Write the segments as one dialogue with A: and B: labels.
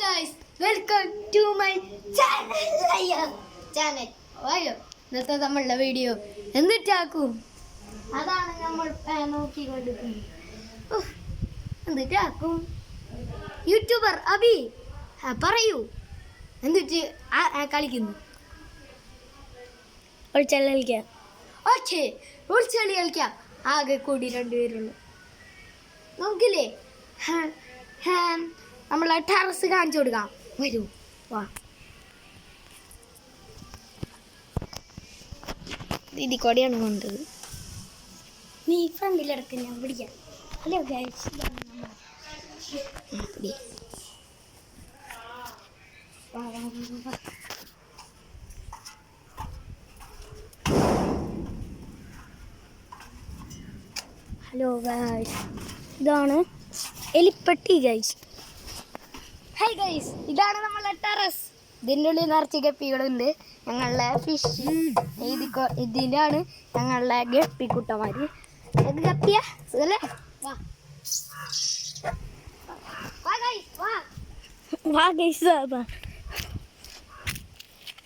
A: guys, welcome to my channel. ഇന്നത്തെ നമ്മളുടെ video എന്നിട്ടാക്കും അതാണ് നമ്മൾ നോക്കിക്കൊണ്ടിരിക്കുന്നത്. എന്നിട്ടാക്കും യൂട്യൂബർ അബി പറയൂ എന്നിട്ട് കളിക്കുന്നു. ഒളിച്ചളി കളിക്കാം. ഓക്കെ, ഒളിച്ചളി കളിക്കാം. ആകെ കൂടി രണ്ടുപേരുള്ളൂ. നോക്കില്ലേ, നമ്മളെ ടെറസ് കാണിച്ചു കൊടുക്കാം. വരൂ, വാ. ദീദി കൊടിയാണ് കൊണ്ടത്. നീ ഫ്രണ്ടിലെടുക്ക്, ഞാൻ പിടിക്കാം. ഹലോ ഗൈസ്, ഹലോ ഗൈസ്, ഇതാണ് എലിപ്പെട്ടി ഗൈസ്. ഹായ് ഗൈസ്, ഇതാണ് നമ്മളെ ടെറസ്. ഇതിൻ്റെ ഉള്ളിൽ നിറച്ച് ഗപ്പികളുണ്ട്. ഞങ്ങളുടെ ഫിഷ് ഇതിൻ്റെ ആണ് ഞങ്ങളുടെ ഗപ്പിക്കുട്ടന്മാർ. ഇത് ഗപ്പിയാ അല്ലേ? വാ വാ ഗൈസ്,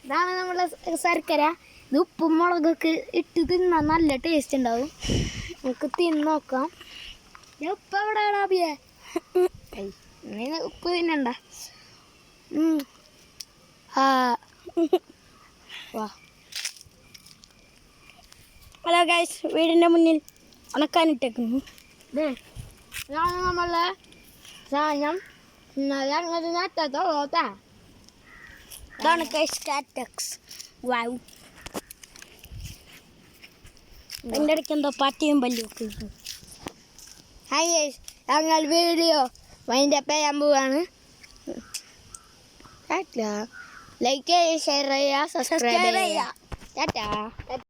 A: ഇതാണ് നമ്മളെ ശർക്കര. ഇത് ഉപ്പും മുളകൊക്കെ ഇട്ട് തിന്നാൻ നല്ല ടേസ്റ്റ് ഉണ്ടാവും. നമുക്ക് തിന്ന് നോക്കാം. ഉപ്പ് എവിടെയാണ് അബിയെ? ഉപ്പ് തിന്നണ്ട. ഹലോ ഗൈസ്, വീടിൻ്റെ മുന്നിൽ ഉണക്കാനിട്ടേക്കുന്നു. ഇതാണ് നമ്മളെ സാധനം. ഇതാണ് ഗൈസ് കാറ്റക്സ്. വാവ്, എൻ്റെ ഇടയ്ക്ക് എന്തോ പട്ടിയും പല്ലും ഒക്കെ. ഹായ് ഗൈസ്, ഞങ്ങൾ വീഡിയോ വൈൻഡപ്പ് ചെയ്യാൻ പോവാണ്. ലൈക്ക് ചെയ്യുക, ഷെയർ ചെയ്യുക, സബ്സ്ക്രൈബ് ചെയ്യുക. ടാറ്റാ.